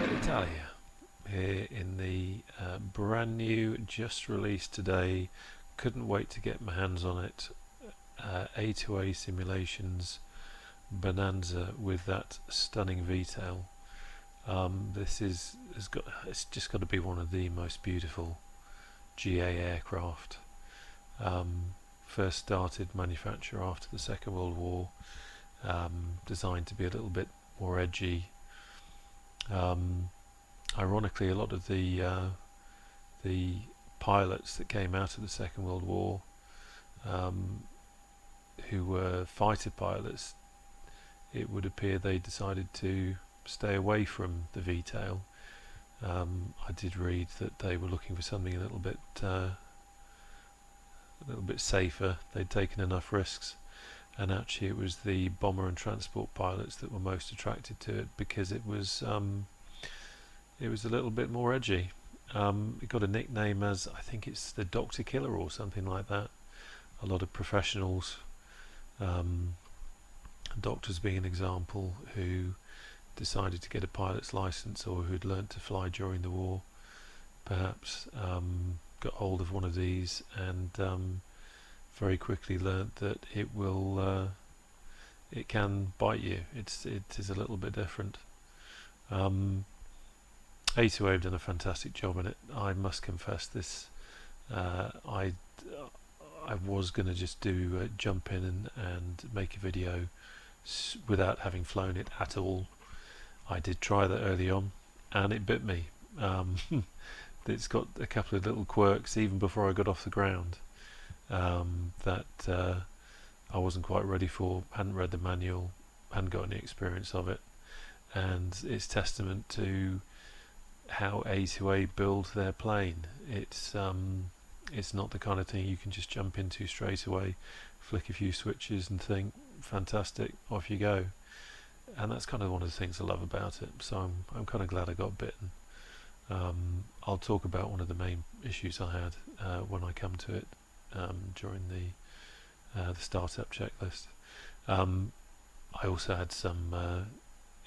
Italia here in the brand new, just released today, couldn't wait to get my hands on it, A2A Simulations Bonanza with that stunning V-tail. It's just got to be one of the most beautiful GA aircraft. First started manufacture after the Second World War, designed to be a little bit more edgy. Ironically, a lot of the pilots that came out of the Second World War, who were fighter pilots, it would appear they decided to stay away from the V-tail. I did read that they were looking for something a little bit safer. They'd taken enough risks, and actually it was the bomber and transport pilots that were most attracted to it because it was a little bit more edgy. It got a nickname as, I think it's the Doctor Killer or something like that. A lot of professionals, doctors being an example, who decided to get a pilot's license or who'd learnt to fly during the war, perhaps got hold of one of these and very quickly learnt that it can bite you. It is a little bit different. A2A have done a fantastic job in it. I must confess this. I was going to just do jump in and make a video without having flown it at all. I did try that early on, and it bit me. It's got a couple of little quirks even before I got off the ground that I wasn't quite ready for. Hadn't read the manual, hadn't got any experience of it, and it's testament to how A2A build their plane. It's not the kind of thing you can just jump into straight away, flick a few switches and think, fantastic, off you go. And that's kind of one of the things I love about it. So I'm kind of glad I got bitten. I'll talk about one of the main issues I had when I come to it during the startup checklist. I also had some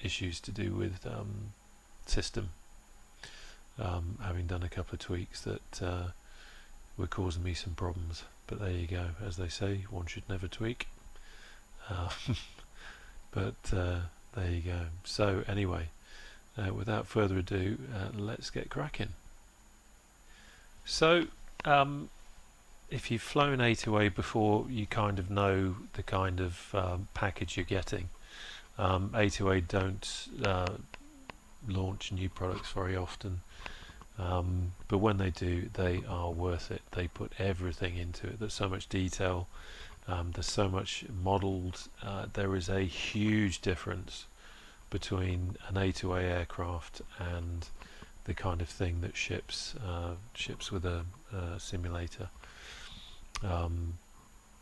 issues to do with system, having done a couple of tweaks that were causing me some problems. But there you go, as they say, one should never tweak. But there you go. So anyway, without further ado, let's get cracking. So if you've flown A2A before, you kind of know the kind of package you're getting. A2A don't launch new products very often, but when they do, they are worth it. They put everything into it. There's so much detail, there's so much modelled. There is a huge difference between an A2A aircraft and the kind of thing that ships with a simulator.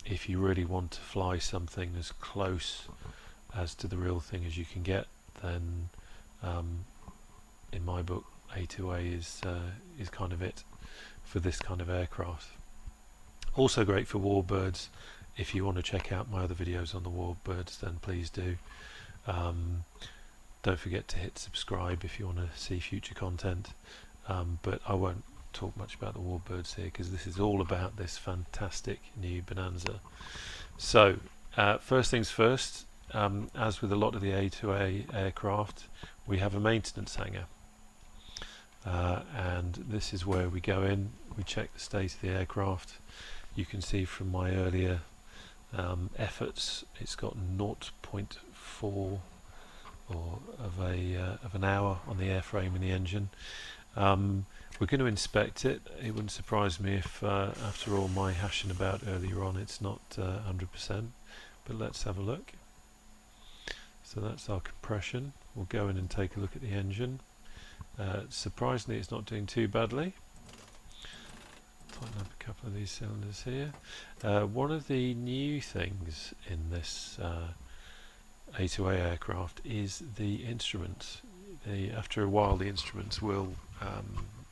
If you really want to fly something as close as to the real thing as you can get, then in my book, A2A is kind of it for this kind of aircraft. Also great for warbirds. If you want to check out my other videos on the warbirds, then please do. Don't forget to hit subscribe if you want to see future content, but I won't talk much about the warbirds here because this is all about this fantastic new Bonanza. So first things first, as with a lot of the A2A aircraft, we have a maintenance hangar, and this is where we go in, we check the state of the aircraft. You can see from my earlier efforts, it's got 0.4 of an hour on the airframe and the engine. We're going to inspect it. It wouldn't surprise me if after all my hashing about earlier on, it's not 100%, but let's have a look. So that's our compression. We'll go in and take a look at the engine. Surprisingly, it's not doing too badly. Tighten up a couple of these cylinders here. One of the new things in this A2A aircraft is the instruments. After a while, the instruments will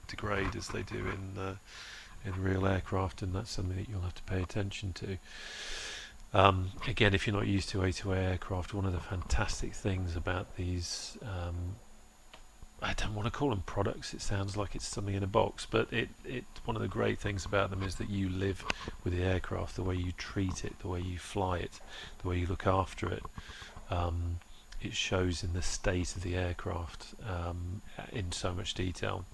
degrade as they do in real aircraft, and that's something that you'll have to pay attention to. Again, if you're not used to A2A aircraft, one of the fantastic things about these I don't want to call them products, it sounds like it's something in a box, but one of the great things about them is that you live with the aircraft, the way you treat it, the way you fly it, the way you look after it. It shows in the state of the aircraft in so much detail,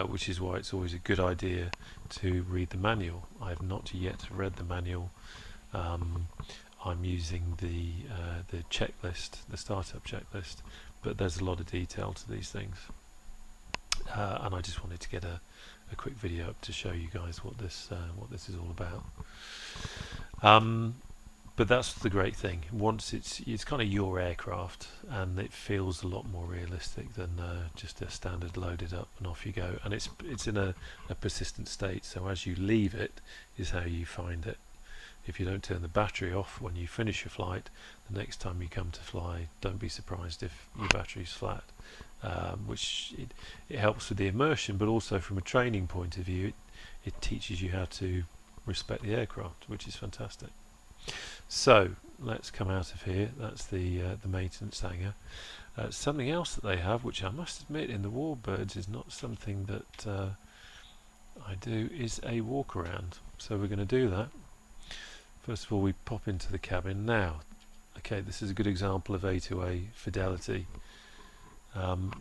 which is why it's always a good idea to read the manual. I have not yet read the manual. I'm using the checklist, the startup checklist, but there's a lot of detail to these things, and I just wanted to get a quick video up to show you guys what this is all about. But that's the great thing. Once it's kind of your aircraft, and it feels a lot more realistic than just a standard loaded up and off you go. And it's in a persistent state. So as you leave it is how you find it. If you don't turn the battery off when you finish your flight, the next time you come to fly, don't be surprised if your battery's flat. Which it helps with the immersion, but also from a training point of view, it teaches you how to respect the aircraft, which is fantastic. So let's come out of here. That's the maintenance hangar. Something else that they have, which I must admit in the Warbirds is not something that I do, is a walk around. So we're going to do that. First of all, we pop into the cabin. Now, okay, this is a good example of A2A fidelity.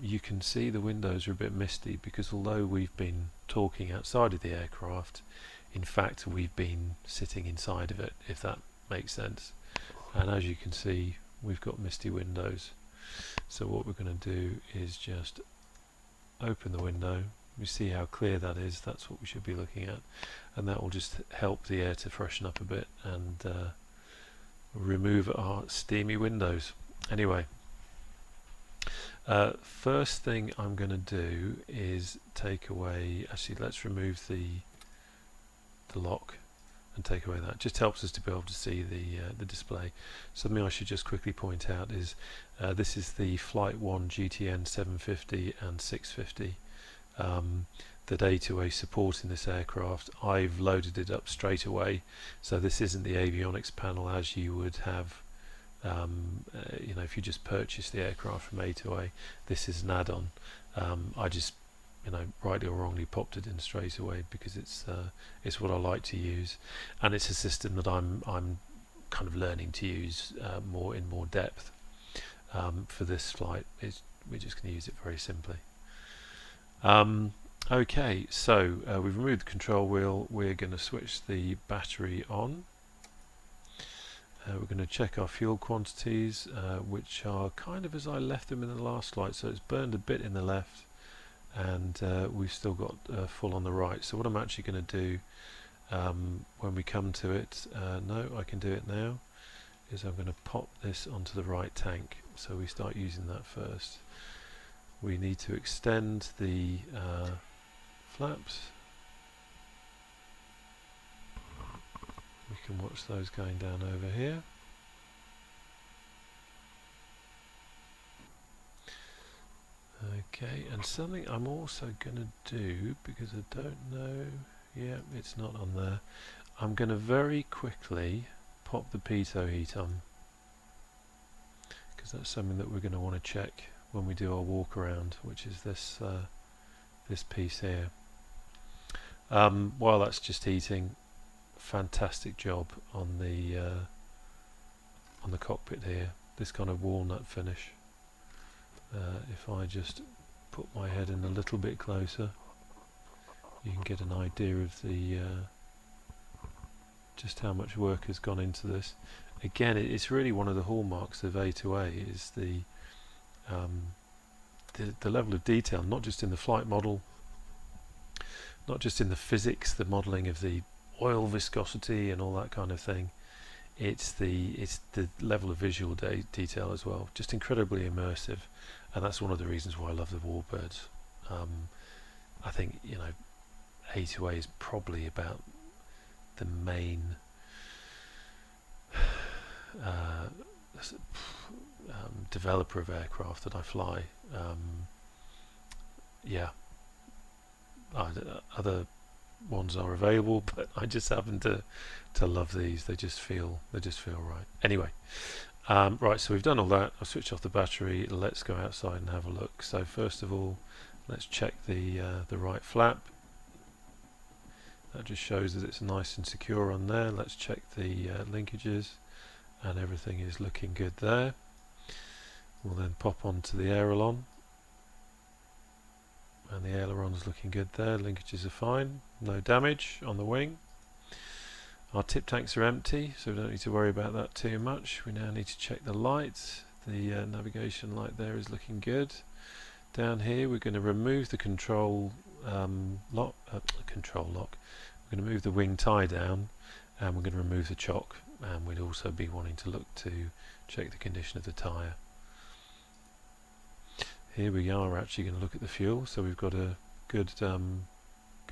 You can see the windows are a bit misty because although we've been talking outside of the aircraft, in fact we've been sitting inside of it, if that makes sense. And as you can see, we've got misty windows. So what we're going to do is just open the window. You see how clear that is. That's what we should be looking at, and that will just help the air to freshen up a bit and remove our steamy windows. Anyway, first thing I'm going to do is take away, actually let's remove the lock and take away that. Just helps us to be able to see the display. Something I should just quickly point out is this is the Flight 1 GTN 750 and 650 that A2A support in this aircraft. I've loaded it up straight away, so this isn't the avionics panel as you would have you know, if you just purchase the aircraft from A2A. This is an add-on. I just, you know, rightly or wrongly popped it in straight away because it's what I like to use, and it's a system that I'm kind of learning to use more depth. For this flight, we're just going to use it very simply. Okay, so we've removed the control wheel. We're going to switch the battery on. We're going to check our fuel quantities, which are kind of as I left them in the last flight. So it's burned a bit in the left, and we've still got full on the right. So what I'm actually going to do when we come to it, no, I can do it now, is I'm going to pop this onto the right tank. So we start using that first. We need to extend the flaps. We can watch those going down over here. Okay, and something I'm also going to do, because I don't know, yeah, it's not on there, I'm going to very quickly pop the Pitot Heat on, because that's something that we're going to want to check when we do our walk around, which is this this piece here. While that's just heating, fantastic job on the cockpit here. This kind of walnut finish. If I just put my head in a little bit closer, you can get an idea of the just how much work has gone into this. Again, it's really one of the hallmarks of A2A is the level of detail, not just in the flight model, not just in the physics, the modelling of the oil viscosity and all that kind of thing. It's the level of visual detail as well. Just incredibly immersive, and that's one of the reasons why I love the Warbirds. I think, you know, A2A is probably about the main developer of aircraft that I fly. Yeah, other ones are available, but I just happen to love these. They just feel right. Anyway, Right, so we've done all that. I've switched off the battery. Let's go outside and have a look. So first of all, let's check the right flap. That just shows that it's nice and secure on there. Let's check the linkages, and everything is looking good there. We'll then pop onto the aileron, and the aileron's looking good there. Linkages are fine, no damage on the wing. Our tip tanks are empty, so we don't need to worry about that too much. We now need to check the lights. The navigation light there is looking good. Down here we're going to remove the control lock. We're going to move the wing tie down, and we're going to remove the chock, and we'd also be wanting to look to check the condition of the tyre. Here we are actually going to look at the fuel, so we've got a good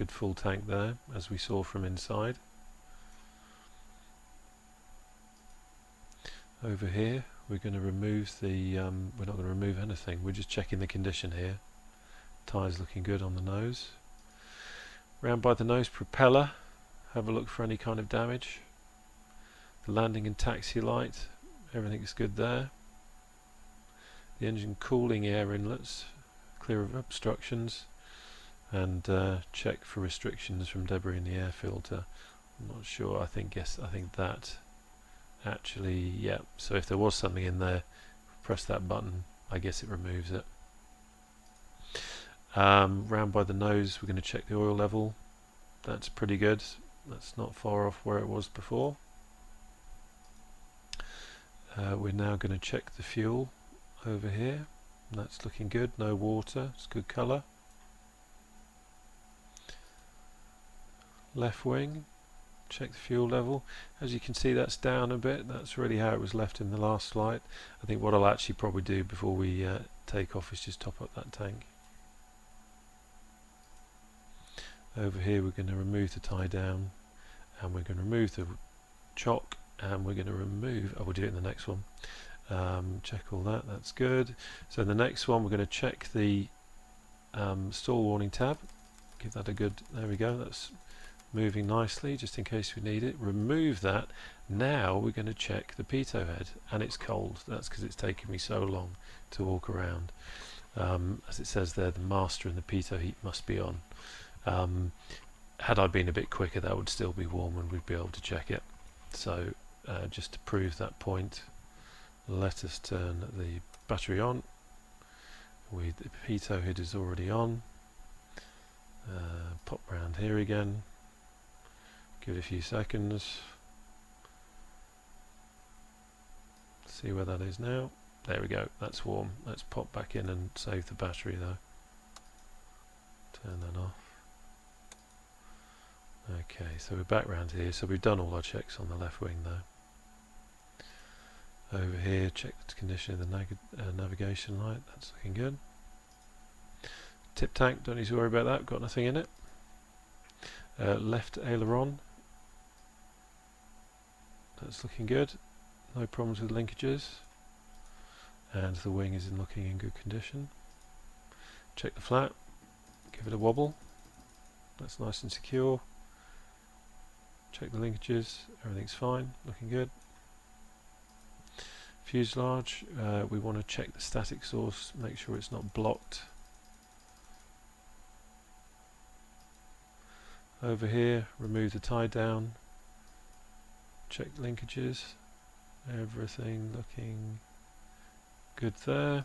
full tank there, as we saw from inside. Over here we're going to remove the we're not going to remove anything, we're just checking the condition here. Tyres looking good on the nose. Round by the nose propeller, have a look for any kind of damage. The landing and taxi light, everything's good there. The engine cooling air inlets, clear of obstructions, and check for restrictions from debris in the air filter. I'm not sure, I think that actually, yeah, so if there was something in there, press that button, I guess it removes it. Round by the nose we're going to check the oil level. That's pretty good, that's not far off where it was before. We're now going to check the fuel over here. That's looking good, no water, it's good colour. Left wing, check the fuel level. As you can see, that's down a bit. That's really how it was left in the last flight. I think what I'll actually probably do before we take off is just top up that tank. Over here we're going to remove the tie down, and we're going to remove the chock, and we're going to remove, we'll do it in the next one. Check all that, that's good. So in the next one we're going to check the stall warning tab. Give that a good, there we go, that's moving nicely just in case we need it. Remove that. Now we're going to check the pitot head, and it's cold. That's because it's taken me so long to walk around. As it says there, the master and the pitot heat must be on. Had I been a bit quicker, that would still be warm and we'd be able to check it. So just to prove that point, let us turn the battery on. The pitot head is already on. Pop round here again. Give it a few seconds. See where that is now. There we go, that's warm. Let's pop back in and save the battery though. Turn that off. Okay, so we're back round here. So we've done all our checks on the left wing though. Over here, check the condition of the navigation light. That's looking good. Tip tank, don't need to worry about that. Got nothing in it. Left aileron. That's looking good. No problems with linkages. And the wing is looking in good condition. Check the flap. Give it a wobble. That's nice and secure. Check the linkages. Everything's fine. Looking good. Fuselage. We want to check the static source. Make sure it's not blocked. Over here, remove the tie down. Check linkages. Everything looking good there.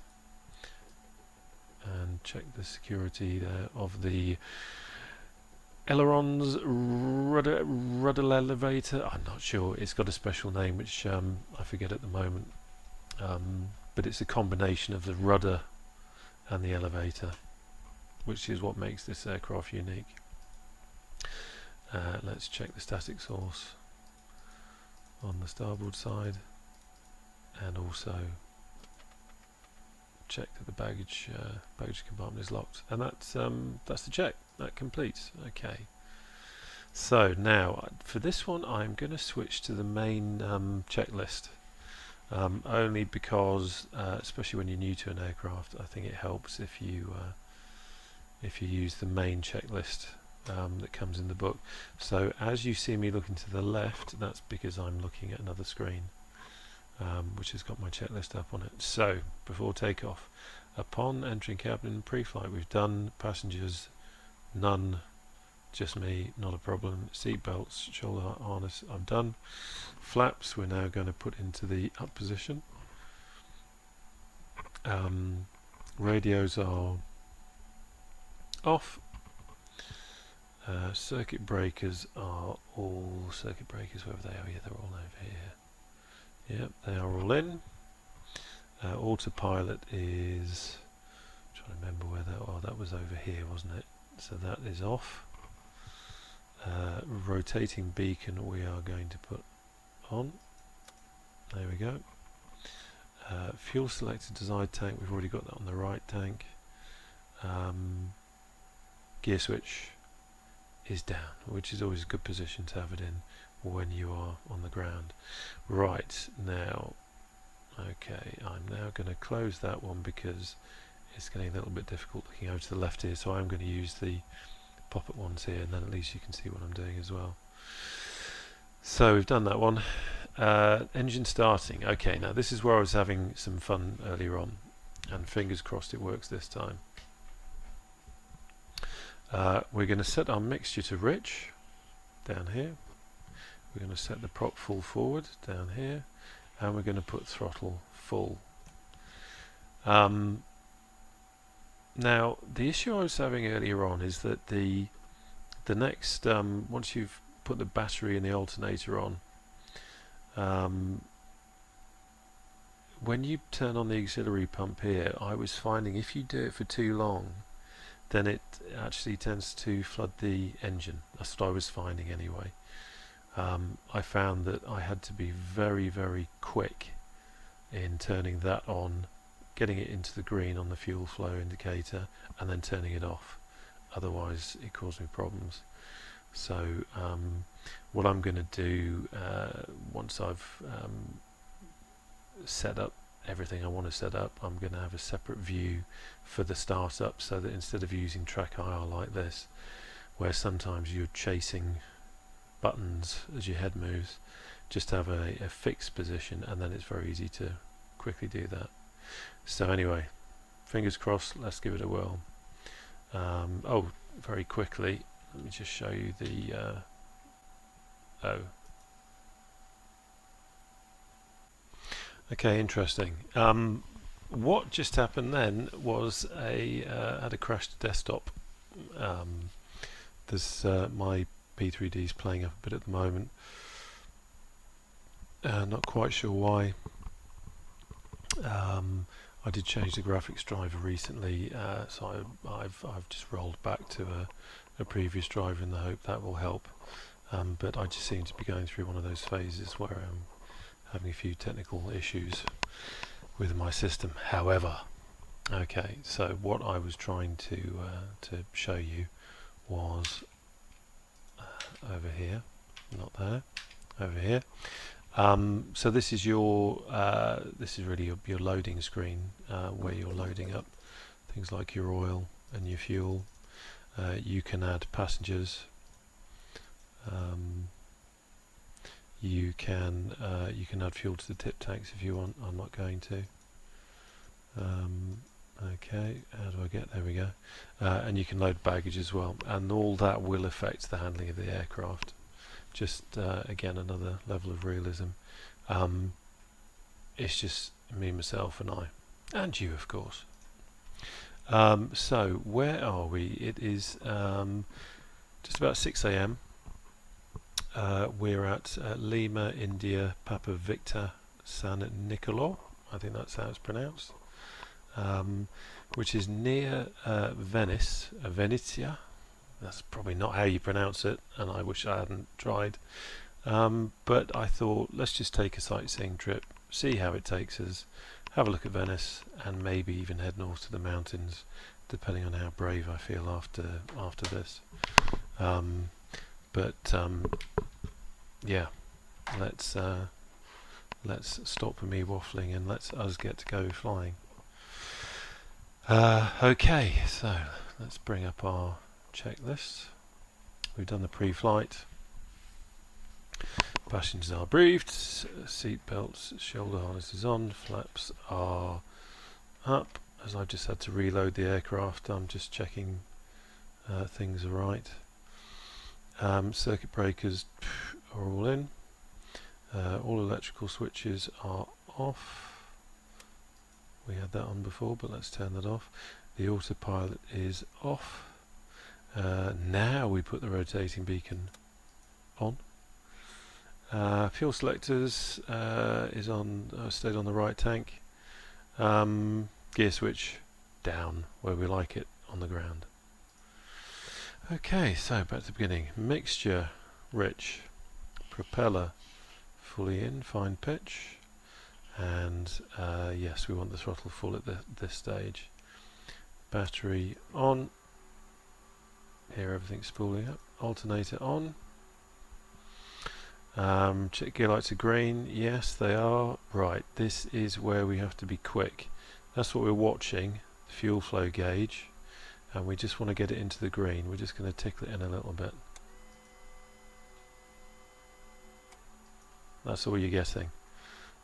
And check the security there of the ailerons, rudder elevator. I'm not sure, it's got a special name which I forget at the moment. But it's a combination of the rudder and the elevator, which is what makes this aircraft unique. Let's check the static source on the starboard side, and also check that the baggage compartment is locked. And that's the check. That completes. Okay. So now for this one, I'm going to switch to the main checklist. Only because, especially when you're new to an aircraft, I think it helps if you use the main checklist that comes in the book. So as you see me looking to the left, that's because I'm looking at another screen. which has got my checklist up on it. So before takeoff, upon entering cabin in pre-flight, we've done passengers, none, just me, not a problem. Seat belts, shoulder harness, I've done. Flaps, we're now going to put into the up position. Radios are off. Circuit breakers are all circuit breakers, wherever they are. Yeah, they're all over here. Yep, they are all in. Autopilot is, I'm trying to remember where that, oh, that was over here, wasn't it? So that is off. Rotating beacon we are going to put on. There we go. Fuel selected desired tank, we've already got that on the right tank. Gear switch is down, which is always a good position to have it in when you are on the ground. Right, now, okay, I'm now going to close that one because it's getting a little bit difficult looking over to the left here, so I'm going to use the pop-up ones here, and then at least you can see what I'm doing as well. So we've done that one. Engine starting. Okay, now this is where I was having some fun earlier on, and fingers crossed it works this time. We're going to set our mixture to rich down here. We're going to set the prop full forward down here, and we're going to put throttle full. Now the issue I was having earlier on is that the next once you've put the battery and the alternator on, when you turn on the auxiliary pump here, I was finding if you do it for too long, then it actually tends to flood the engine. That's what I was finding anyway. I found that I had to be very, very quick in turning that on, getting it into the green on the fuel flow indicator, and then turning it off. Otherwise it caused me problems. So what I'm going to do once I've set up everything I want to set up, I'm going to have a separate view for the startup, so that instead of using track IR like this, where sometimes you're chasing buttons as your head moves, just have a fixed position, and then it's very easy to quickly do that. So anyway, fingers crossed, let's give it a whirl. Oh, very quickly, let me just show you the okay, interesting. What just happened then was I had a crashed desktop. There's my P3D is playing up a bit at the moment. Not quite sure why. I did change the graphics driver recently, so I've just rolled back to a previous driver in the hope that will help. But I just seem to be going through one of those phases where I'm having a few technical issues with my system. However, okay, so what I was trying to show you was over here, not there, over here. So this is your this is really your loading screen, where you're loading up things like your oil and your fuel. You can add passengers. You can add fuel to the tip tanks if you want. I'm not going to. Okay, how do I get there? We go. And you can load baggage as well, and all that will affect the handling of the aircraft. Just again, another level of realism. It's just me, myself, and I, and you, of course. So where are we? It is just about 6 AM. We're at Lima, India, Papa Victor, San Nicolò, I think that's how it's pronounced, which is near Venice, Venezia. That's probably not how you pronounce it, and I wish I hadn't tried. But I thought, let's just take a sightseeing trip, see how it takes us, have a look at Venice, and maybe even head north to the mountains, depending on how brave I feel after this. Yeah, let's stop me waffling and let's us get to go flying. Okay, so let's bring up our checklist. We've done the pre-flight. Passengers are briefed, seat belts, shoulder harnesses on, flaps are up. As I've just had to reload the aircraft, I'm just checking things are right. Circuit breakers are all in. All electrical switches are off. We had that on before, but let's turn that off. The autopilot is off. Now we put the rotating beacon on. Fuel selectors is on, stayed on the right tank. Gear switch down where we like it, on the ground. Okay, so back to the beginning. Mixture rich, propeller fully in, fine pitch, and yes, we want the throttle full at this stage. Battery on. Here everything's spooling up. Alternator on. Check gear lights are green. Yes, they are. Right, this is where we have to be quick. That's what we're watching, the fuel flow gauge, and we just want to get it into the green. We're just going to tickle it in a little bit. That's all you're getting.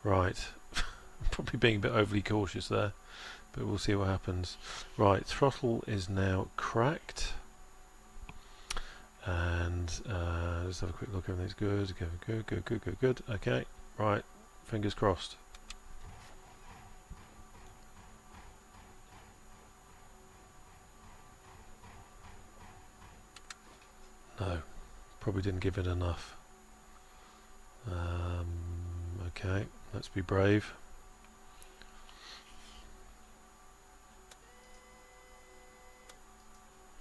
Right, I'm probably being a bit overly cautious there, but we'll see what happens. Right, throttle is now cracked. And let's have a quick look. Everything's good. Good. Okay, right. Fingers crossed. No, probably didn't give it enough. Okay, let's be brave.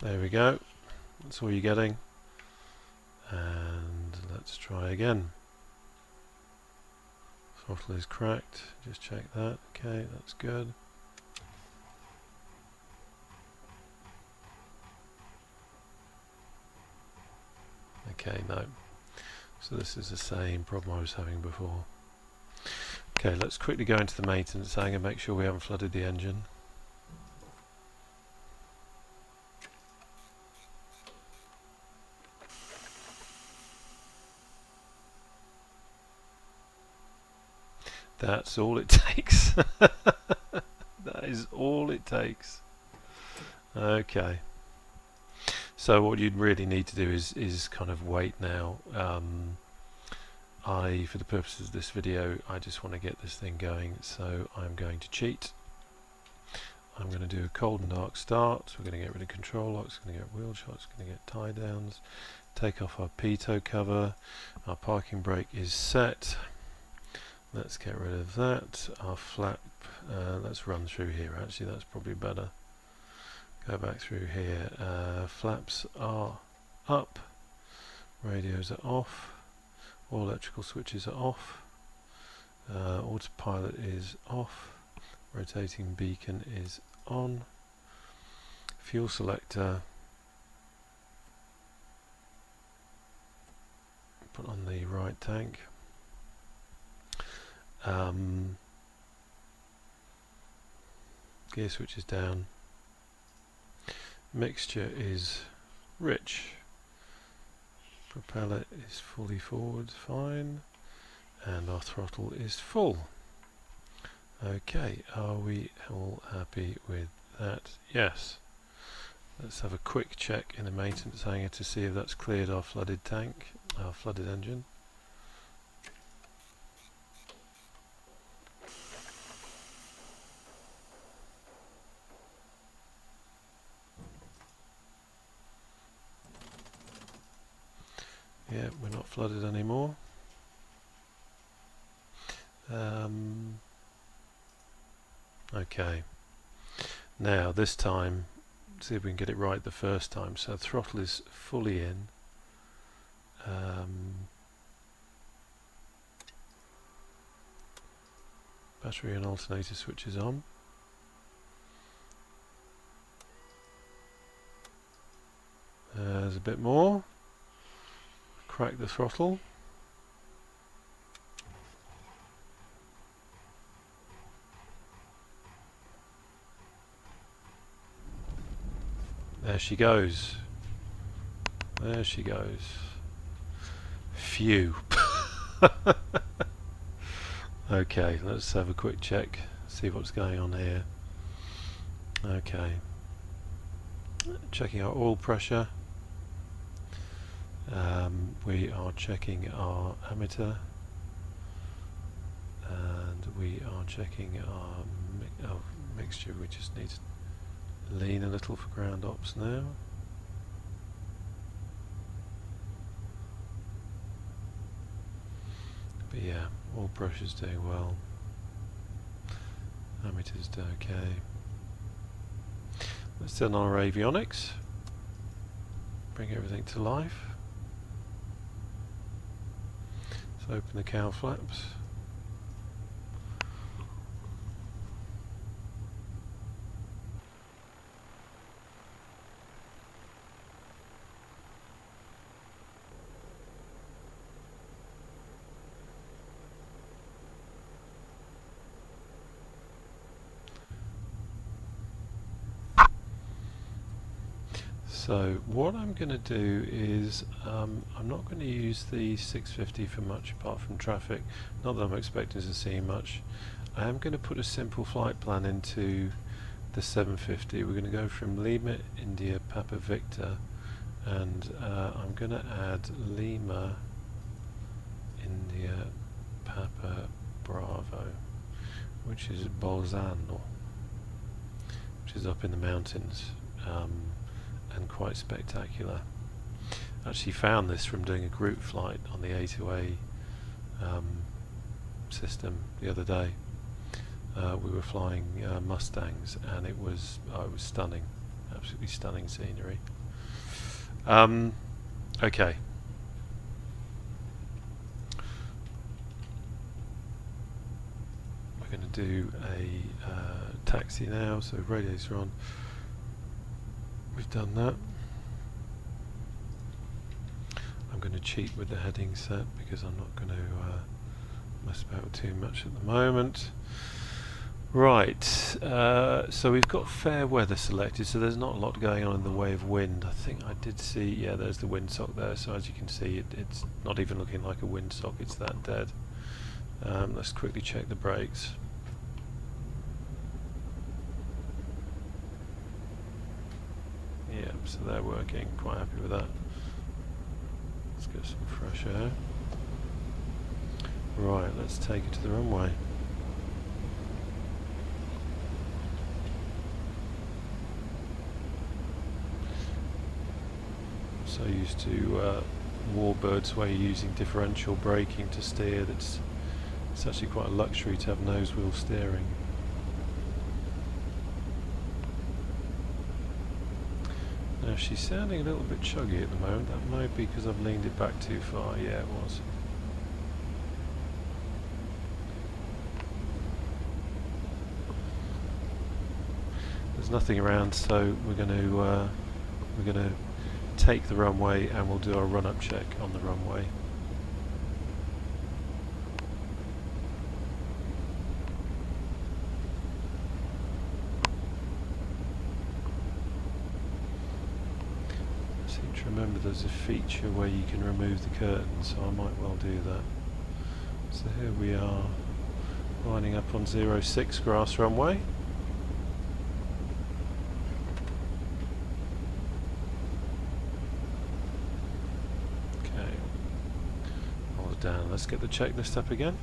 There we go. That's all you're getting. And let's try again. Throttle is cracked. Just check that. Okay, that's good. Okay, no. So this is the same problem I was having before. Okay, let's quickly go into the maintenance hangar, make sure we haven't flooded the engine. That's all it takes. That is all it takes. Okay. So what you'd really need to do is kind of wait now. For the purposes of this video, I just want to get this thing going, so I'm going to cheat. I'm going to do a cold and dark start. We're going to get rid of control locks, going to get wheel shots, going to get tie downs, take off our pitot cover. Our parking brake is set. Let's get rid of that. Our flap, let's run through here, actually that's probably better. Go back through here. Flaps are up, radios are off, all electrical switches are off, autopilot is off, rotating beacon is on, fuel selector put on the right tank. Gear switch is down. Mixture is rich. Propeller is fully forward, fine. And our throttle is full. Okay, are we all happy with that? Yes. Let's have a quick check in the maintenance hangar to see if that's cleared our flooded tank, our flooded engine. Yeah, we're not flooded anymore. Okay. Now this time, see if we can get it right the first time. So throttle is fully in. Battery and alternator switches on. There's a bit more. Crack the throttle. There she goes. There she goes. Phew. Okay, let's have a quick check, see what's going on here. Okay, checking our oil pressure. We are checking our ammeter, and we are checking our mixture. We just need to lean a little for ground ops now. But yeah, oil pressure's doing well. Ammeter's doing okay. Let's turn on our avionics. Bring everything to life. Let's open the cowl flaps. So what I'm going to do is I'm not going to use the 650 for much apart from traffic, not that I'm expecting to see much. I am going to put a simple flight plan into the 750. We're going to go from Lima India Papa Victor, and I'm going to add Lima India Papa Bravo, which is Bolzano, which is up in the mountains. And quite spectacular. Actually found this from doing a group flight on the A2A system the other day. We were flying Mustangs, and it was stunning, absolutely stunning scenery. Okay. We're going to do a taxi now, so radios are on. We've done that. I'm going to cheat with the heading set because I'm not going to mess about too much at the moment. Right, so we've got fair weather selected, so there's not a lot going on in the way of wind. I think I did see, yeah, there's the windsock there, so as you can see it's not even looking like a windsock, it's that dead. Let's quickly check the brakes. Yeah, so they're working, quite happy with that. Let's get some fresh air. Right, let's take it to the runway. So used to warbirds where you're using differential braking to steer, it's actually quite a luxury to have nose wheel steering. Now she's sounding a little bit chuggy at the moment. That might be because I've leaned it back too far. Yeah, it was. There's nothing around, so we're going to take the runway and we'll do our run-up check on the runway. Remember there's a feature where you can remove the curtain, so I might well do that. So here we are lining up on 06 grass runway. Okay, hold it down. Let's get the checklist up again.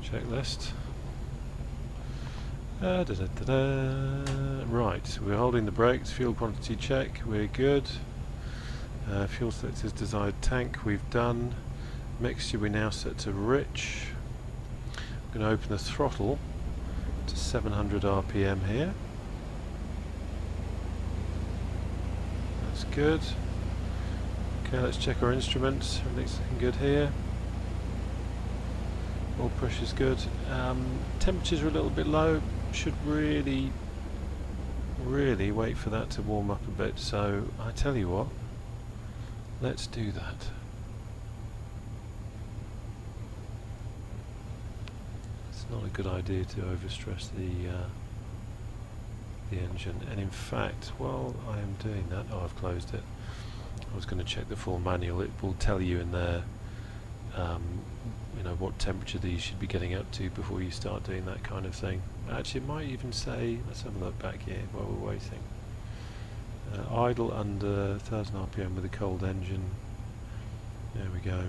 Checklist. Right, we're holding the brakes, fuel quantity check, we're good. Fuel selectors desired tank, we've done. Mixture we now set to rich. I'm going to open the throttle to 700 RPM here. That's good. Okay, let's check our instruments, everything's looking good here. Oil pressure's good. Temperatures are a little bit low. Should really wait for that to warm up a bit, so I tell you what, let's do that. It's not a good idea to overstress the engine, and in fact while I am doing that, oh, I've closed it. I was going to check the full manual. It will tell you in there you know, what temperature these should be getting up to before you start doing that kind of thing. Actually, it might even say, let's have a look back here while we're waiting. Idle under 1000 RPM with a cold engine. There we go.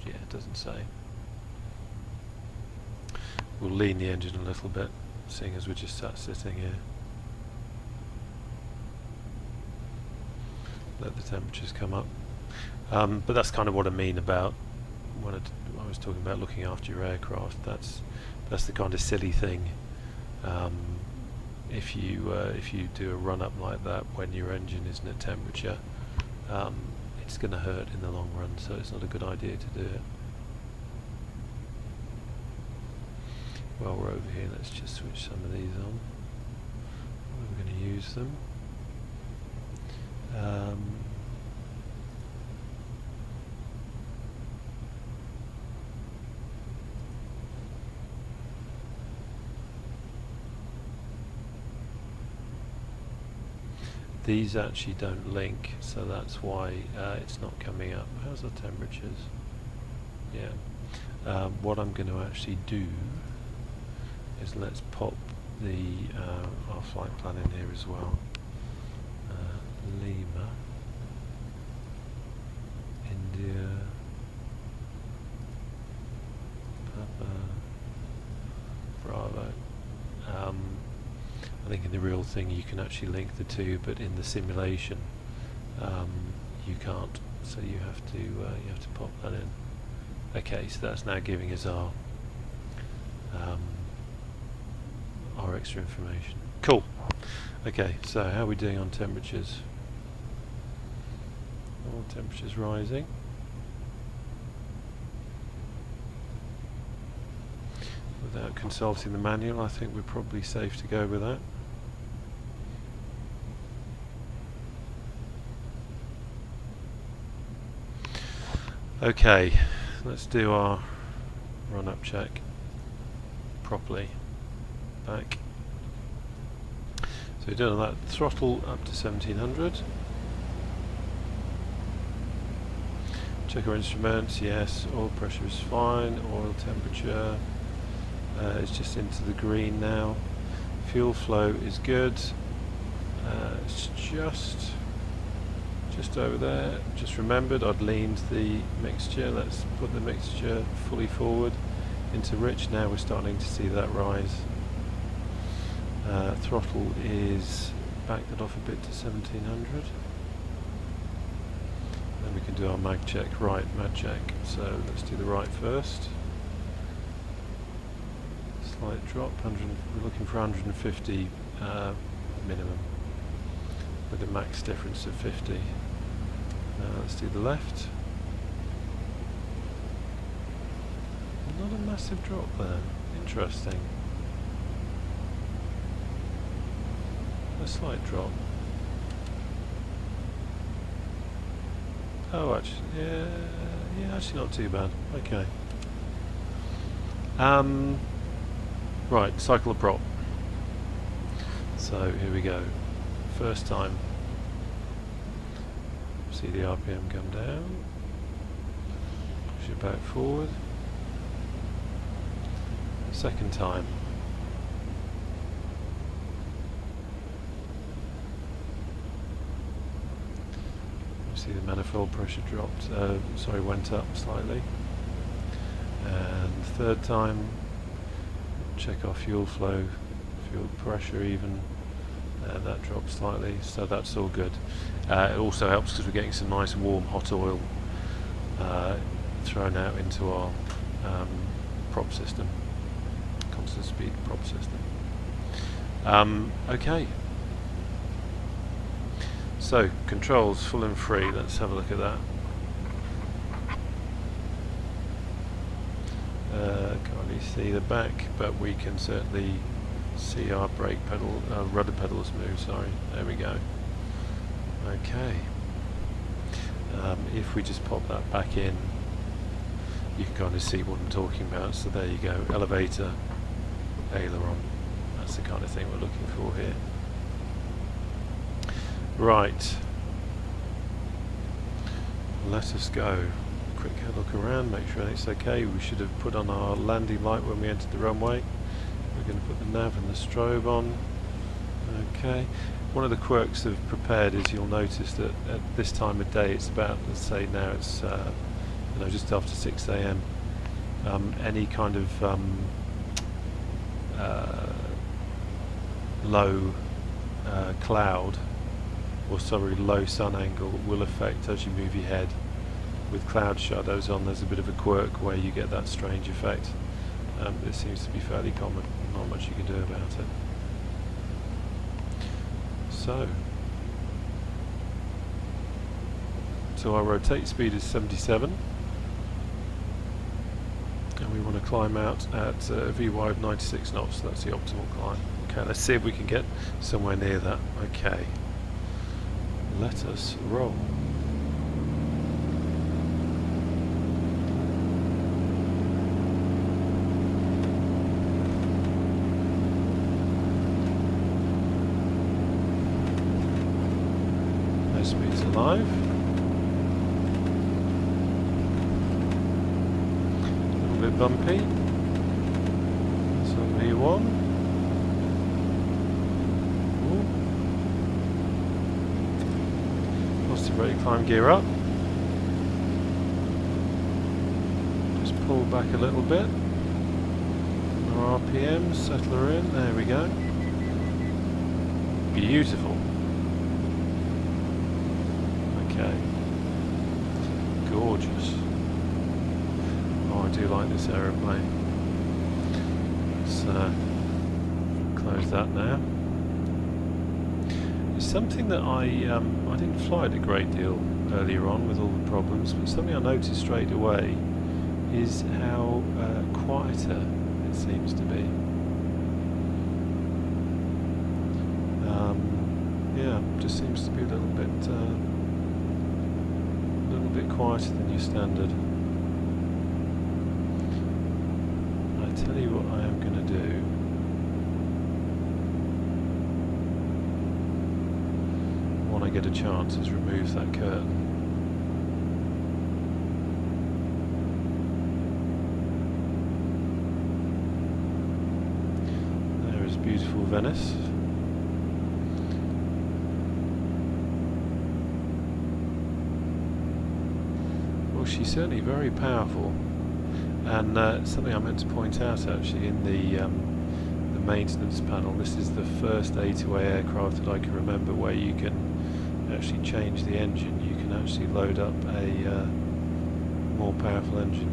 Yeah, it doesn't say. We'll lean the engine a little bit, seeing as we're just sitting here. Let the temperatures come up. But that's kind of what I mean about when I was talking about looking after your aircraft. That's the kind of silly thing. If you do a run up like that when your engine isn't at temperature, it's going to hurt in the long run. So it's not a good idea to do it. While we're over here, let's just switch some of these on. We're going to use them. These actually don't link, so that's why it's not coming up. How's the temperatures? Yeah. What I'm going to actually do is let's pop the our flight plan in here as well. Lima, India, Papa, Bravo. I think in the real thing you can actually link the two, but in the simulation you can't. So you have to pop that in. Okay, so that's now giving us our extra information. Cool. Okay, so how are we doing on temperatures? All temperatures rising. Without consulting the manual, I think we're probably safe to go with that. Okay, let's do our run-up check properly. Back. So we're doing that throttle up to 1700. Check our instruments, yes, oil pressure is fine, oil temperature is just into the green now. Fuel flow is good. It's just over there. Just remembered I'd leaned the mixture. Let's put the mixture fully forward into rich. Now we're starting to see that rise. Throttle is back that off a bit to 1700. Then we can do our mag check. Right, mag check. So let's do the right first. Slight drop. We're looking for 150 minimum with a max difference of 50. Now let's do the left. Not a massive drop there. Interesting. A slight drop. Oh, actually, yeah, actually not too bad. Okay. Right, cycle of prop. So here we go. First time. See the RPM come down. Push it back forward. Second time. See the manifold pressure dropped, went up slightly. And third time, check our fuel flow, fuel pressure even, and that dropped slightly, so that's all good. It also helps because we're getting some nice warm hot oil thrown out into our prop system, constant speed prop system. Okay. So, controls full and free, let's have a look at that. Can't really see the back, but we can certainly see our brake pedal, rudder pedals move, sorry. There we go. Okay. If we just pop that back in, you can kind of see what I'm talking about. So there you go, elevator, aileron. That's the kind of thing we're looking for here. Right, let us go. Quick look around, make sure it's okay. We should have put on our landing light when we entered the runway. We're going to put the nav and the strobe on. Okay. One of the quirks of Prepared is you'll notice that at this time of day, it's about, let's say now it's just after 6 AM. Any kind of low cloud, or sorry, low sun angle will affect as you move your head. With cloud shadows on, there's a bit of a quirk where you get that strange effect. It seems to be fairly common, not much you can do about it. So our rotate speed is 77, and we want to climb out at VY of 96 knots, so that's the optimal climb. Okay, let's see if we can get somewhere near that. Okay, let us roll. Speed's alive. A little bit bumpy. That's on V1. Ooh. Positive rate of climb, gear up. Just pull back a little bit. Our RPMs, settle her in. There we go. Beautiful. Okay, gorgeous. Oh, I do like this aeroplane. Let's close that now. It's something that I didn't fly it a great deal earlier on with all the problems, but something I noticed straight away is how quieter it seems to be. Yeah, just seems to be a little bit quieter than your standard. I tell you what I am going to do. When I get a chance, is remove that curtain. There is beautiful Venice. She's certainly very powerful, and something I meant to point out actually in the maintenance panel. This is the first A2A aircraft that I can remember where you can actually change the engine. You can actually load up a more powerful engine.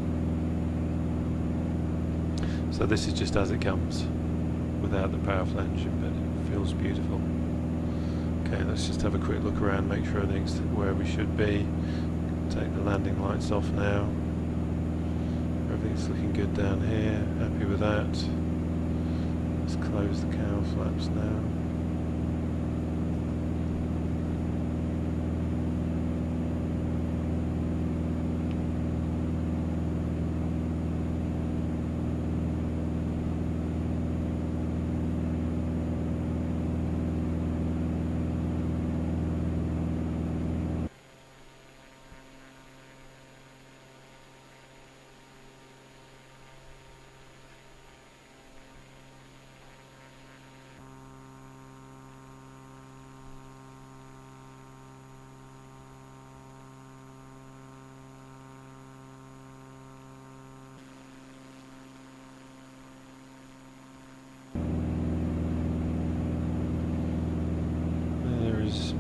So this is just as it comes, without the powerful engine, but it feels beautiful. Okay, let's just have a quick look around, make sure everything's where we should be. Take the landing lights off now. Everything's looking good down here. Happy with that. Let's close the cowl flaps now.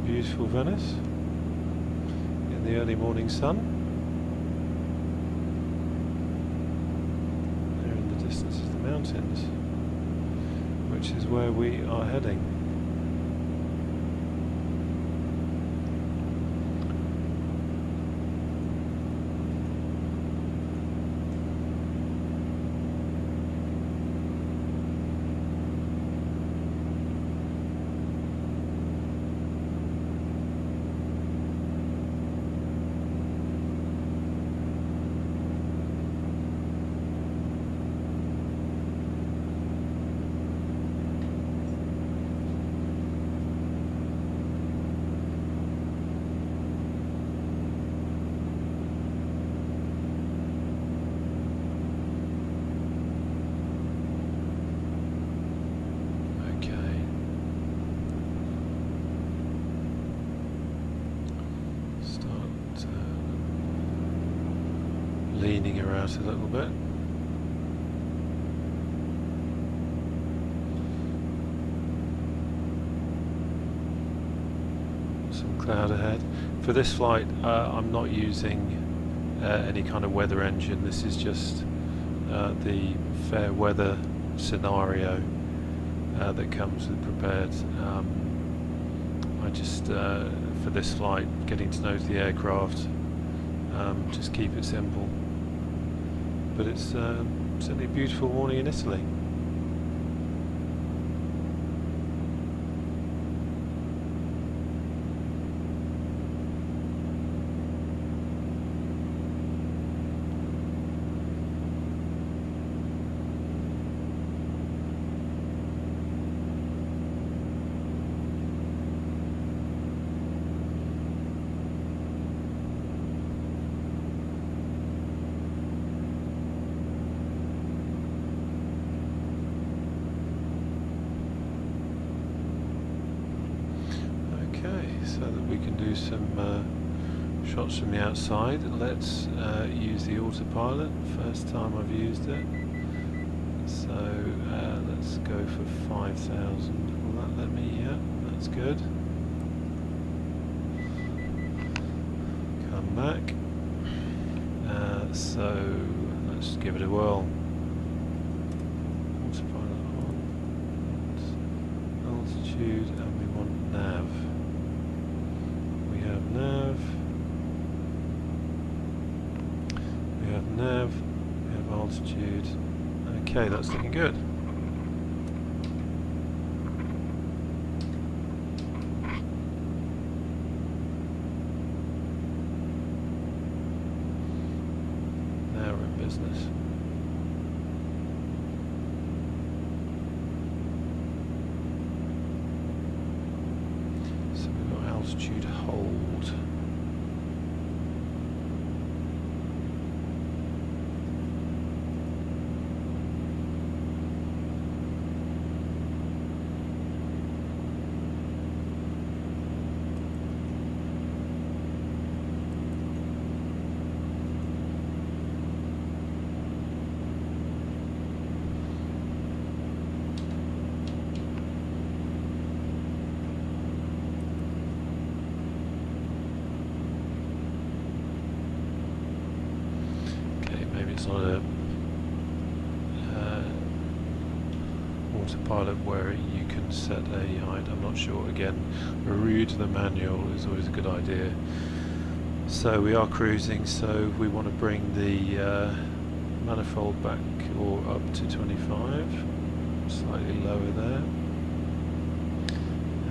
Beautiful Venice in the early morning sun. There in the distance is the mountains, which is where we are heading. leaning her out a little bit. Some cloud ahead. For this flight I'm not using any kind of weather engine. This is just the fair weather scenario that comes with prepared. I just for this flight, getting to know the aircraft, just keep it simple. But it's certainly a beautiful morning in Italy. So that we can do some shots from the outside. Let's use the Autopilot. First time I've used it. So let's go for 5,000. Will that let me? Yeah, that's good. Come back. So let's give it a whirl. Autopilot on. Altitude, and we want nav. Nav, we have nav, we have altitude. Okay, that's looking good. Now we're in business. So we've got altitude hold. It's not a autopilot where you can set a height. I'm not sure. Again, a review to the manual is always a good idea. So we are cruising, so we want to bring the manifold back or up to 25, slightly lower there,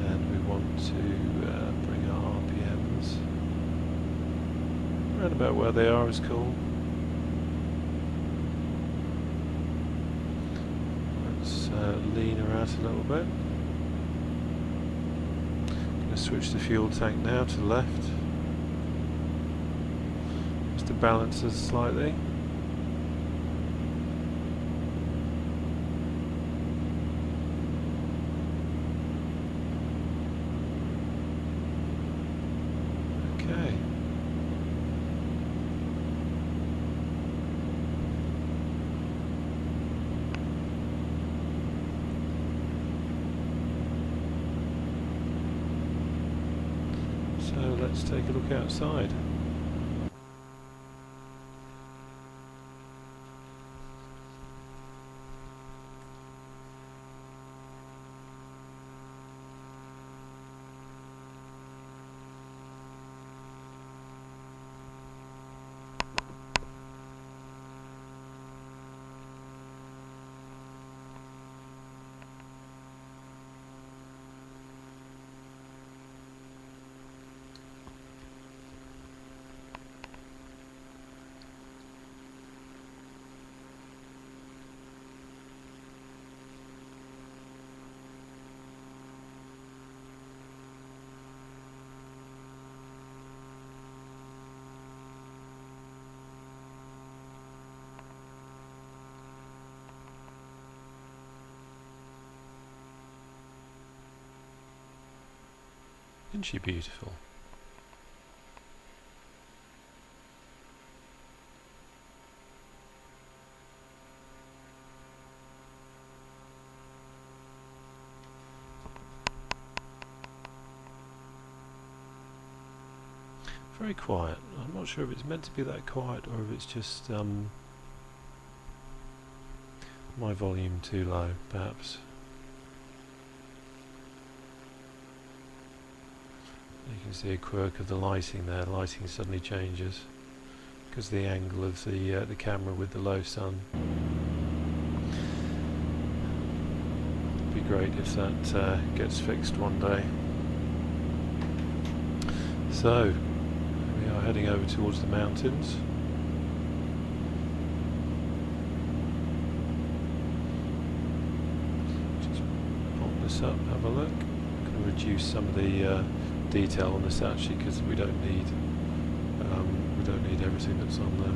and we want to bring our RPMs around about where they are is cool. Lean her out a little bit. Going to switch the fuel tank now to the left, just to balance us slightly. Okay. So let's take a look outside. Isn't she beautiful? very quiet. I'm not sure if it's meant to be that quiet or if it's just my volume too low, perhaps. You can see a quirk of the lighting there. Lighting suddenly changes because of the angle of the camera with the low sun. It'd be great if that gets fixed one day. So we are heading over towards the mountains. Just pop this up, have a look. I'm going to reduce some of the detail on this actually because we don't need everything that's on there.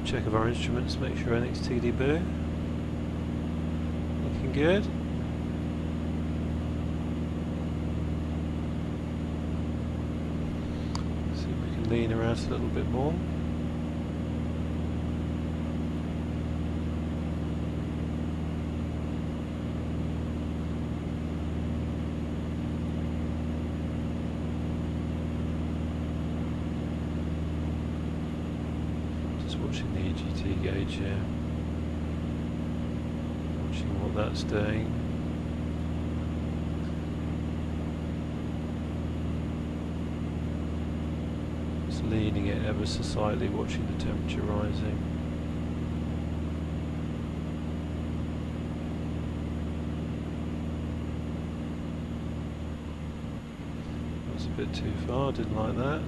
Check of our instruments, make sure anything's TDB. Looking good. See if we can lean her out a little bit more. Watching the EGT gauge here, watching what that's doing. Just leaning it ever so slightly, watching the temperature rising. That's a bit too far, didn't like that.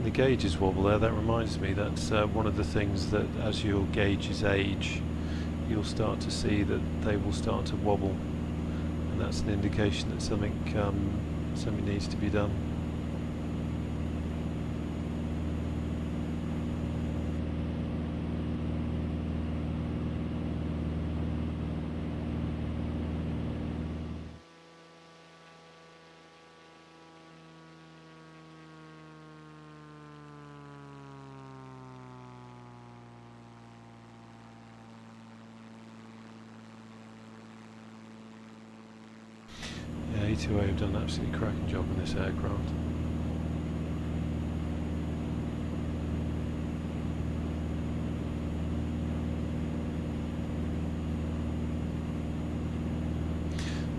The gauges wobble there. That reminds me, that's one of the things that as your gauges age you'll start to see that they will start to wobble, and that's an indication that something needs to be done. A2A have done an absolutely cracking job on this aircraft.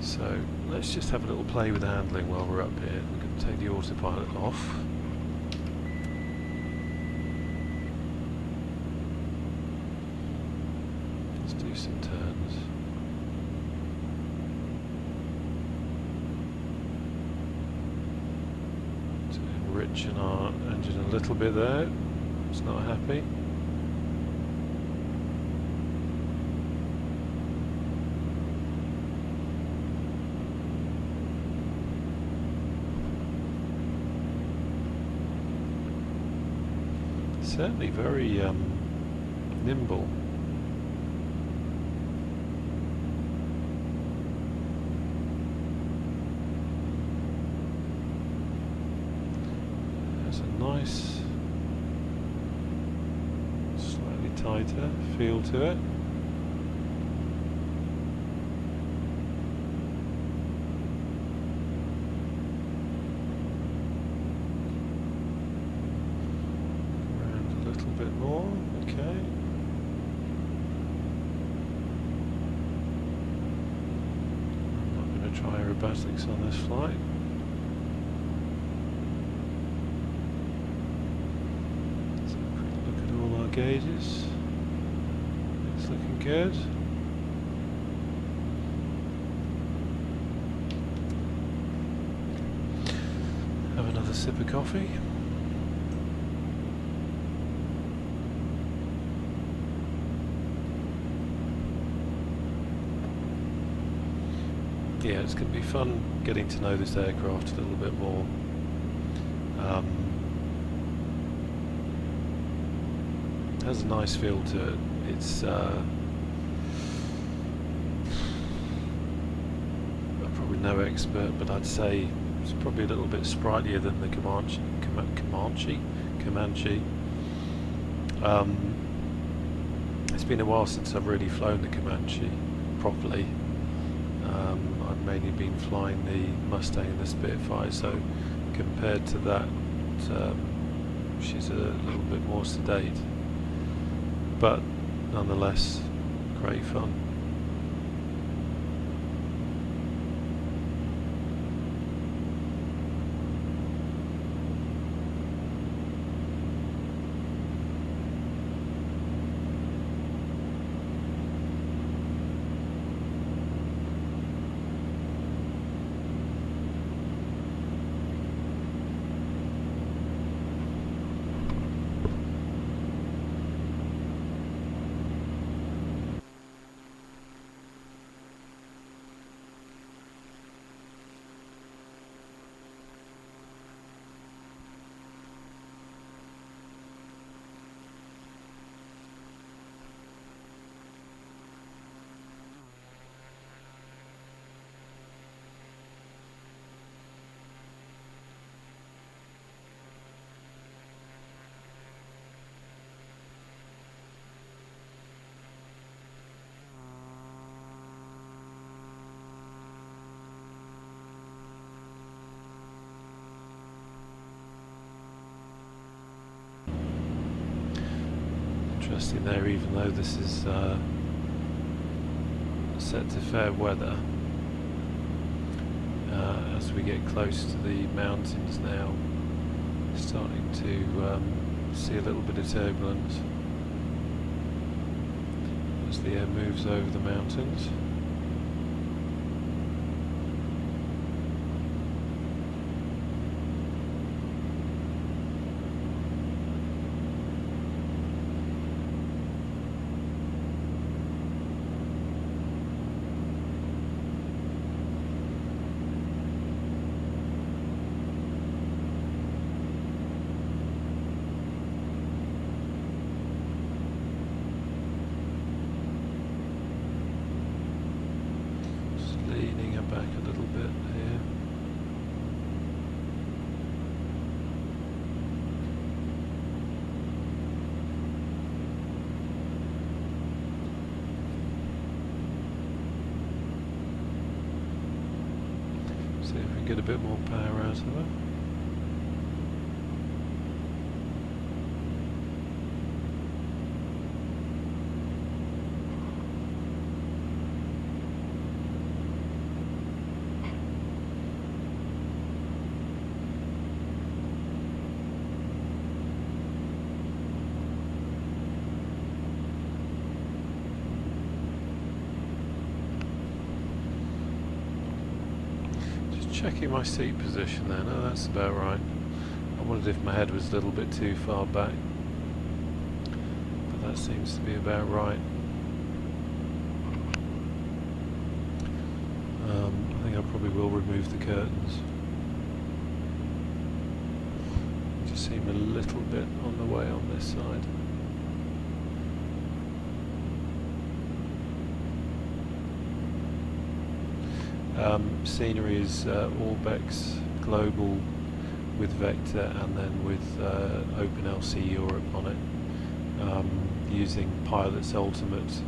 So let's just have a little play with the handling while we're up here. We're going to take the autopilot off. Let's do some turns. Enriching our engine a little bit there. It's not happy. Certainly very nimble. Nice, slightly tighter feel to it. Around a little bit more, okay. I'm not going to try aerobatics on this flight. Gauges, it's looking good. another sip of coffee. Yeah, it's going to be fun getting to know this aircraft a little bit more. It has a nice feel to it. It's I'm probably no expert, but I'd say it's probably a little bit sprightlier than the Comanche. It's been a while since I've really flown the Comanche properly. I've mainly been flying the Mustang and the Spitfire, so compared to that, she's a little bit more sedate, but nonetheless great fun. Interesting there, even though this is set to fair weather, as we get close to the mountains now, starting to see a little bit of turbulence as the air moves over the mountains. Back a little bit here. See if we can get a bit more power out of it. Checking my seat position there. No, that's about right. I wondered if my head was a little bit too far back, but that seems to be about right. I think I probably will remove the curtains. Just seem a little bit on the way on this side. Scenery is ORBX Global with Vector, and then with OpenLC Europe on it, using Pilot's Ultimate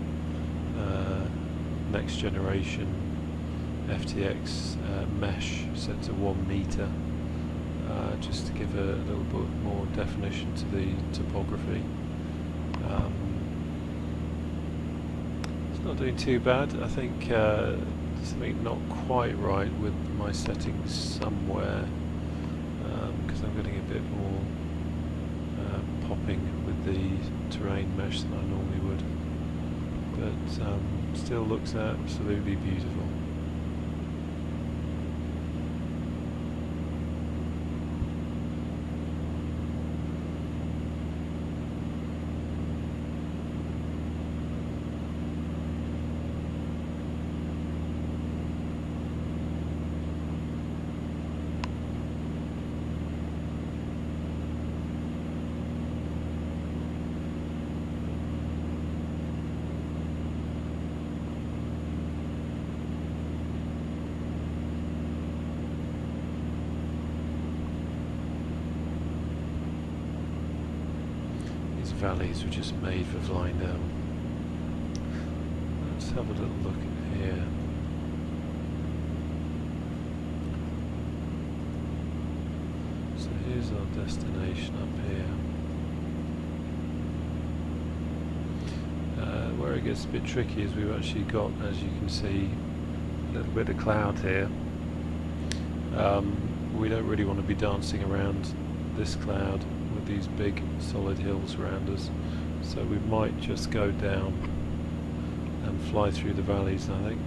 next generation FTX mesh set to 1 meter, just to give a little bit more definition to the topography. It's not doing too bad. I think something not quite right with my settings somewhere, because I'm getting a bit more popping with the terrain mesh than I normally would, but still looks absolutely beautiful. valleys were just made for flying down. Let's have a little look at here. So here's our destination up here. Where it gets a bit tricky is we've actually got, as you can see, a little bit of cloud here. We don't really want to be dancing around this cloud with these big solid hills around us, so we might just go down and fly through the valleys, I think.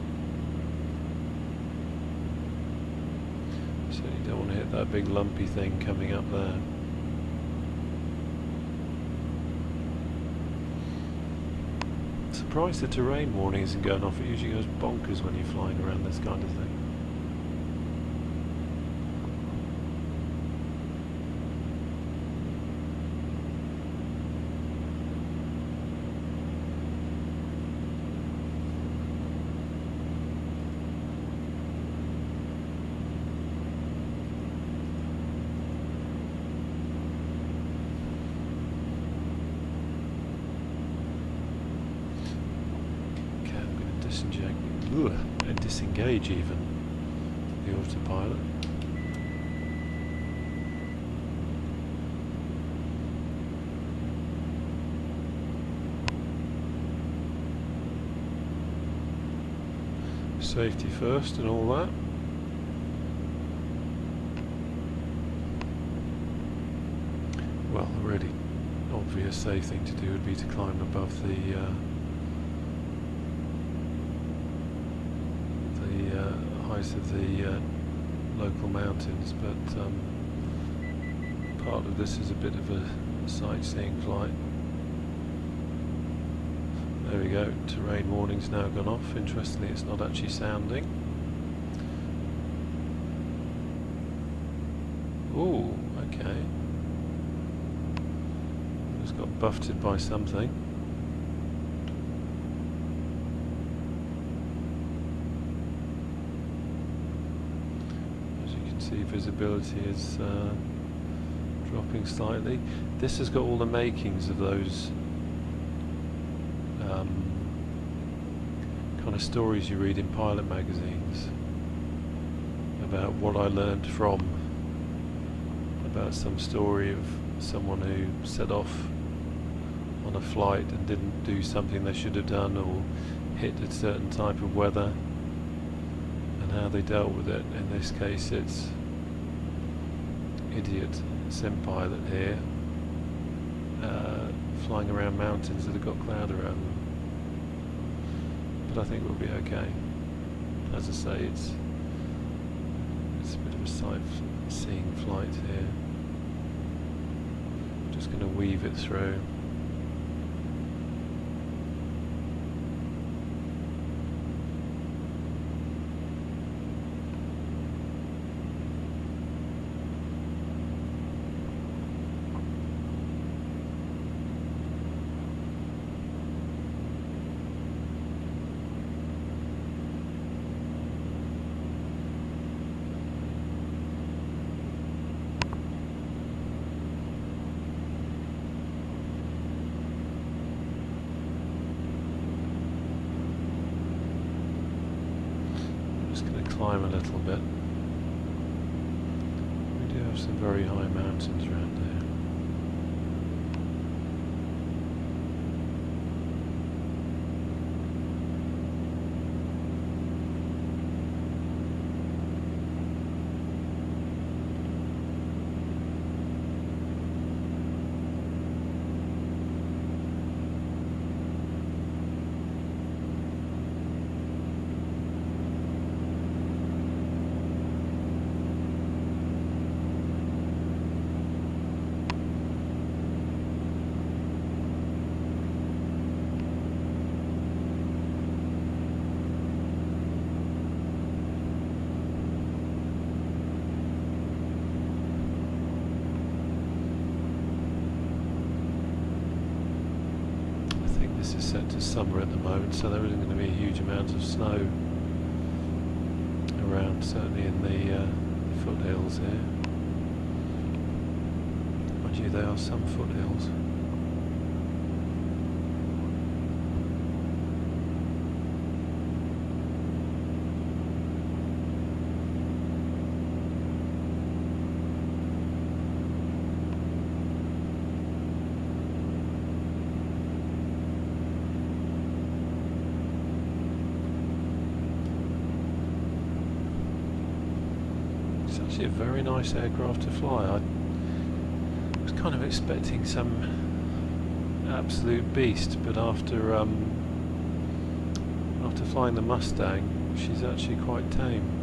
So you don't want to hit that big lumpy thing coming up there. Surprised the terrain warning isn't going off. It usually goes bonkers when you're flying around this kind of thing. And disengage even the autopilot. Safety first and all that. Well, a really obvious safe thing to do would be to climb above the height of the local mountains, but part of this is a bit of a sightseeing flight. There we go, terrain warning's now gone off. Interestingly, it's not actually sounding. Ooh, okay. Just got buffeted by something. See, visibility is dropping slightly. This has got all the makings of those kind of stories you read in pilot magazines about what I learned from, about some story of someone who set off on a flight and didn't do something they should have done, or hit a certain type of weather, and how they dealt with it. In this case, it's idiot sim pilot here, flying around mountains that have got cloud around them. But I think we'll be okay. As I say, it's a bit of a sightseeing flight here. Just going to weave it through. Climb a little bit. We do have some very high mountains around here. This is set to summer at the moment, so there isn't going to be a huge amount of snow around, certainly in the foothills here. Mind you, there are some foothills. actually a very nice aircraft to fly. I was kind of expecting some absolute beast, but after flying the Mustang, she's actually quite tame.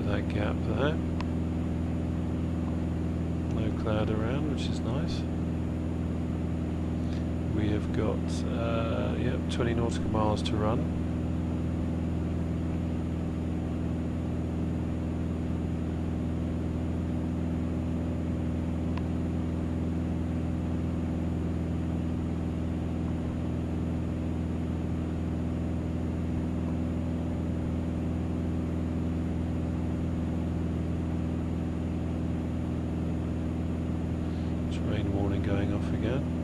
That gap there. No cloud around, which is nice. We have got 20 nautical miles to run. Rain warning going off again.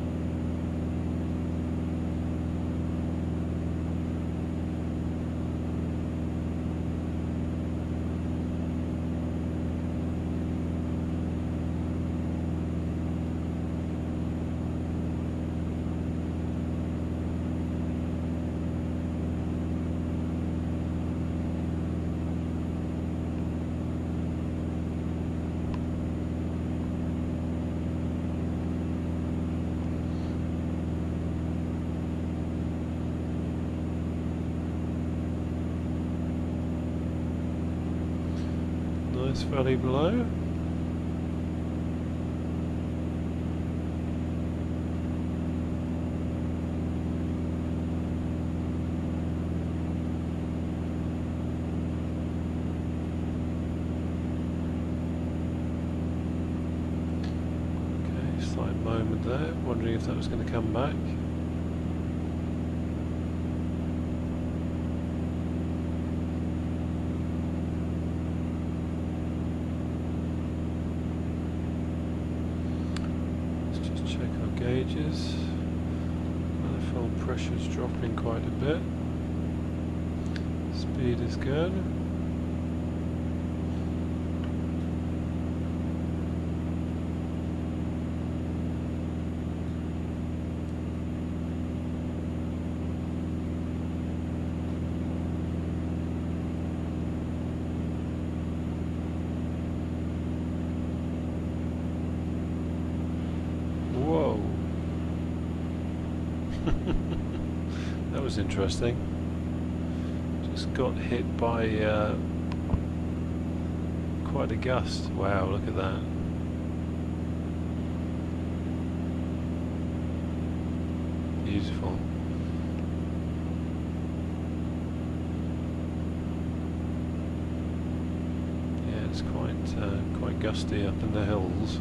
Nice valley below. Okay, slight moment there, wondering if that was going to come back. Gauges. Manifold pressure's dropping quite a bit. Speed is good. Whoa. That was interesting. Just got hit by quite a gust. Wow, look at that. Beautiful. Yeah, it's quite gusty up in the hills.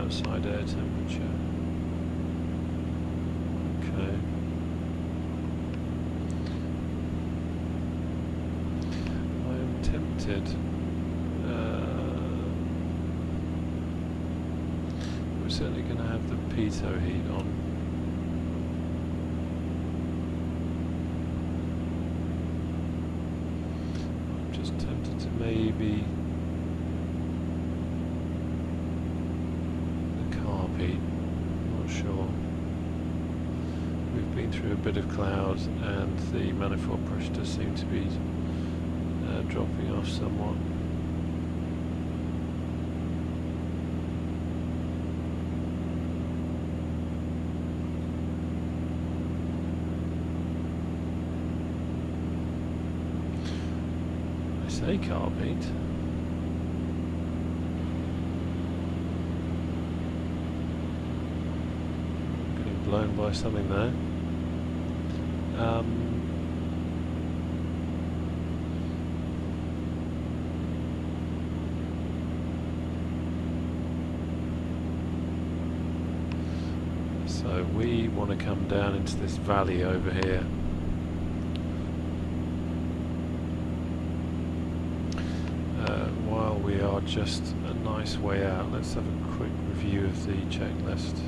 Outside air temperature. Okay. I am tempted. We're certainly going to have the Pitot Heat on. I'm just tempted to maybe Heat, not sure. We've been through a bit of cloud and the manifold pressure does seem to be dropping off somewhat. I say carb heat. blown by something there. So we want to come down into this valley over here. While we are just a nice way out, let's have a quick review of the checklist.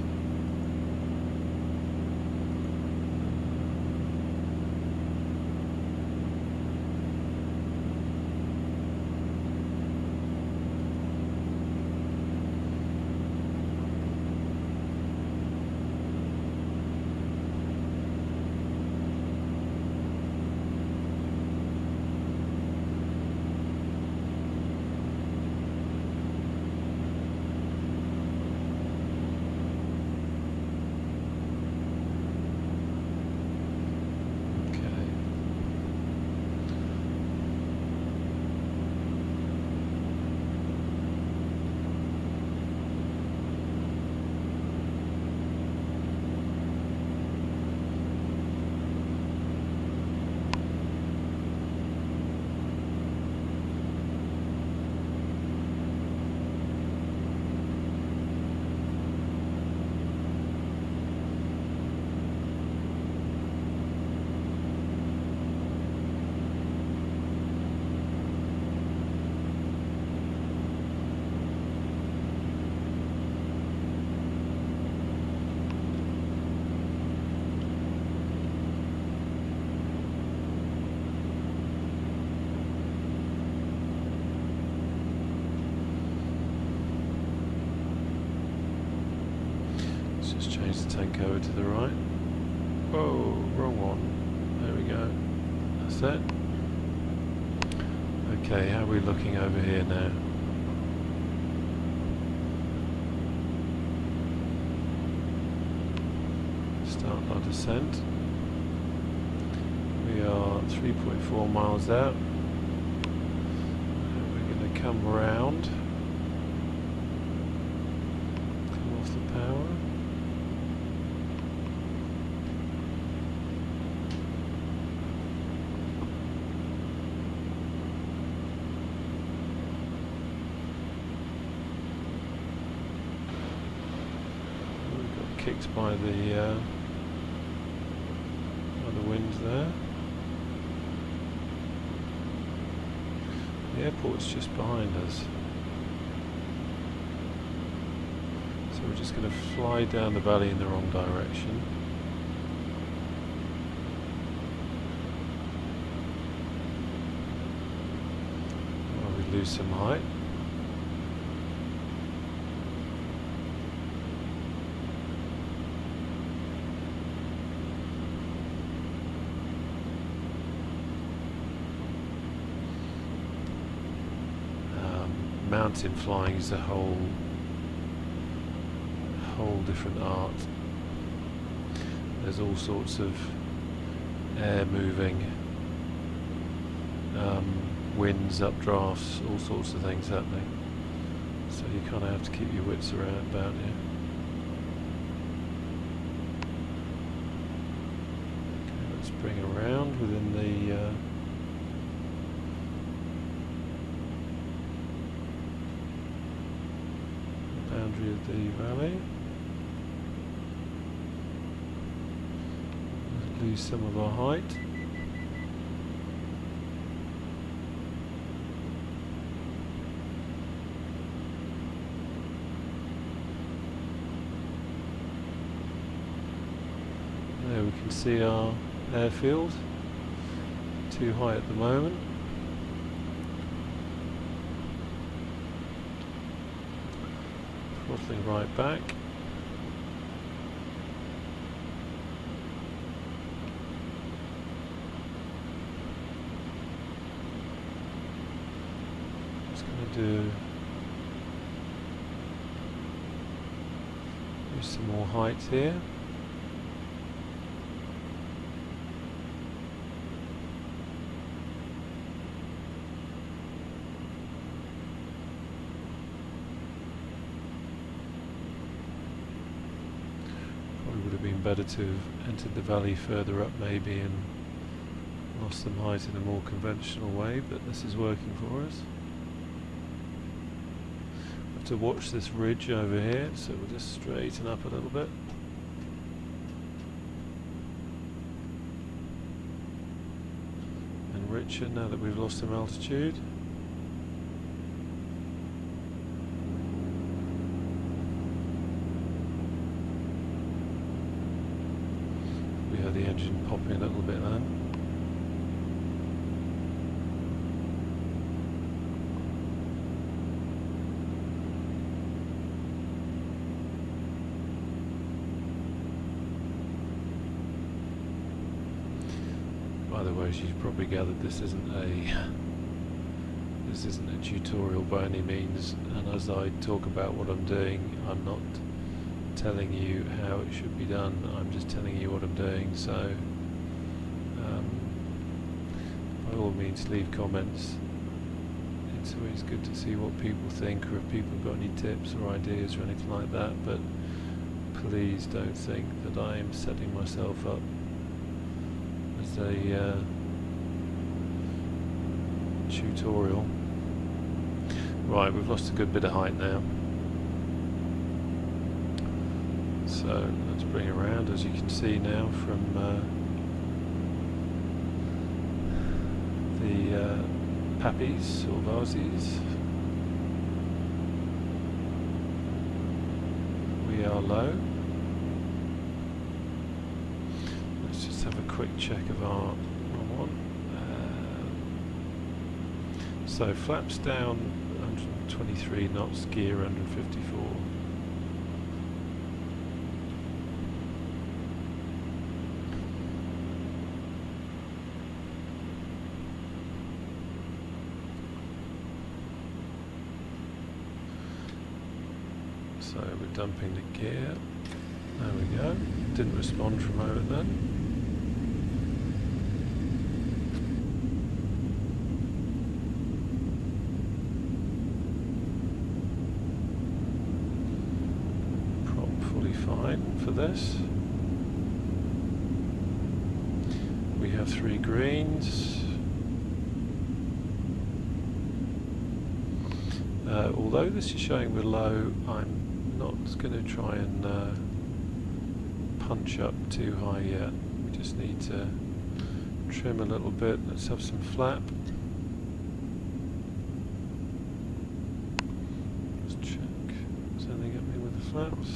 Change the tank over to the right. Whoa, wrong one. There we go. That's it. Okay, how are we looking over here now? Start our descent. We are 3.4 miles out. And we're going to come round. Come off the power. Kicked by the winds there. The airport's just behind us, so we're just going to fly down the valley in the wrong direction. While we lose some height. Mountain flying is a whole different art. There's all sorts of air moving, winds, updrafts, all sorts of things happening. So you kind of have to keep your wits around about you. Okay, let's bring around within the boundary of the valley. Lose some of our height. There we can see our airfield. Too high at the moment. Throttling right back. Just going to do some more height here. would have been better to have entered the valley further up maybe and lost some height in a more conventional way, but this is working for us. We have to watch this ridge over here, so we'll just straighten up a little bit. And richer now that we've lost some altitude. We had the engine popping a little bit then. By the way, as you've probably gathered, this isn't a tutorial by any means, and as I talk about what I'm doing, I'm not telling you how it should be done, I'm just telling you what I'm doing. So by all means leave comments. It's always good to see what people think, or if people have got any tips or ideas or anything like that, but please don't think that I am setting myself up as a tutorial. Right, we've lost a good bit of height now. So let's bring around, as you can see now from the Pappies or Vases. We are low. Let's just have a quick check of our one. So flaps down 123 knots, gear 154. So we're dumping the gear. There we go. Didn't respond for a moment then. Fine for this. We have 3 greens. Although this is showing we're low, I'm not going to try and punch up too high yet. We just need to trim a little bit. Let's have some flap. Let's check. Is anything happening with the flaps?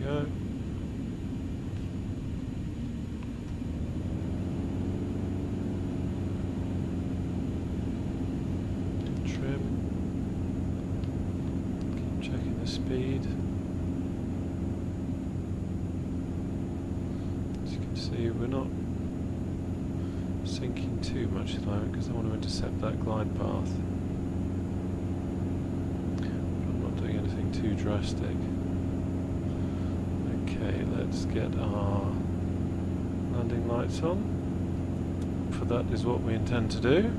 Go. Trim. Keep checking the speed. As you can see, we're not sinking too much at the moment because I want to intercept that glide path. But I'm not doing anything too drastic. Okay, let's get our landing lights on, for that is what we intend to do.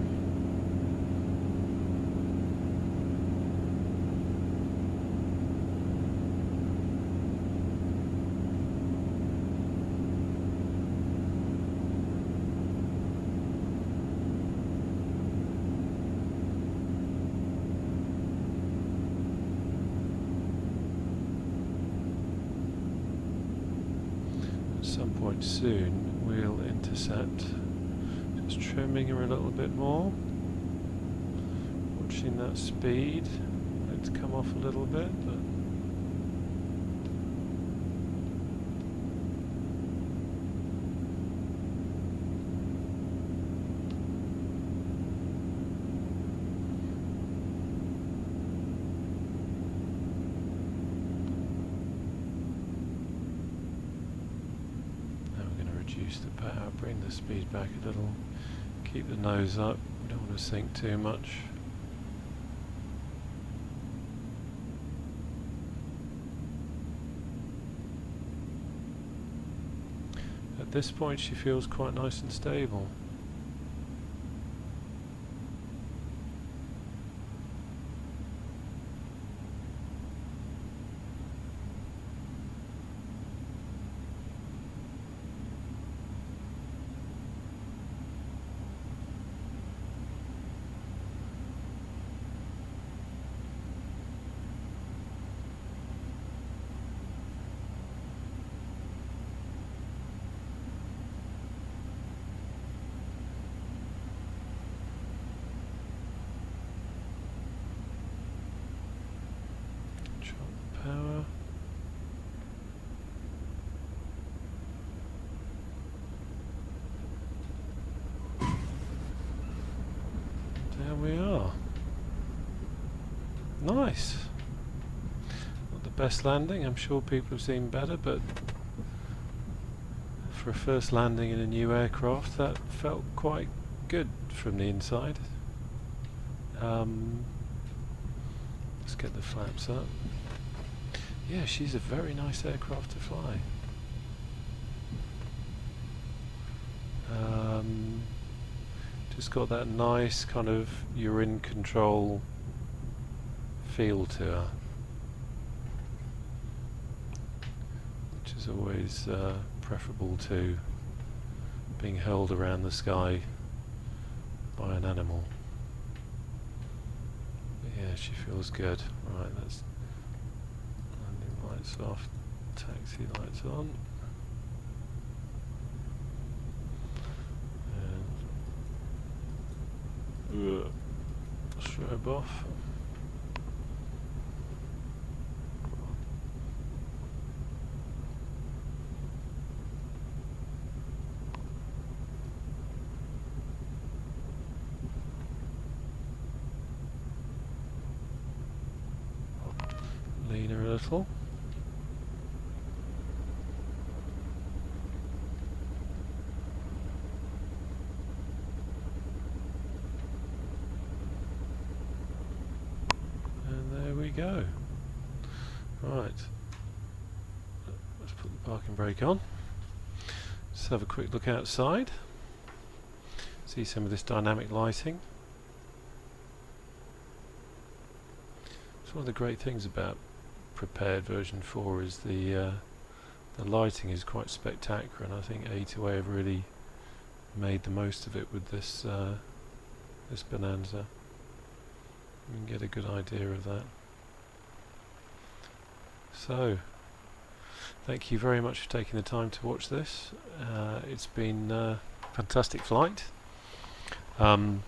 Some point soon we'll intercept, just trimming her a little bit more, watching that speed. Let's come off a little bit, but reduce the power, bring the speed back a little, keep the nose up, we don't want to sink too much. At this point she feels quite nice and stable. power. There we are. Nice. Not the best landing, I'm sure people have seen better, but for a first landing in a new aircraft that felt quite good from the inside. Let's get the flaps up. Yeah, she's a very nice aircraft to fly. Just got that nice kind of you're in control feel to her, which is always preferable to being held around the sky by an animal. But yeah, she feels good. Right, that's landing lights off, taxi lights on. Strobe off. Lean her a little. Go. Right, let's put the parking brake on. Let's have a quick look outside, see some of this dynamic lighting. It's one of the great things about prepared version 4 is the lighting is quite spectacular, and I think A2A have really made the most of it with this this Bonanza. You can get a good idea of that. So, thank you very much for taking the time to watch this. It's been a fantastic flight. And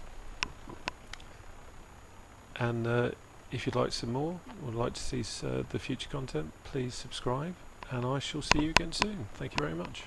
if you'd like some more, or would like to see the future content, please subscribe, and I shall see you again soon. Thank you very much.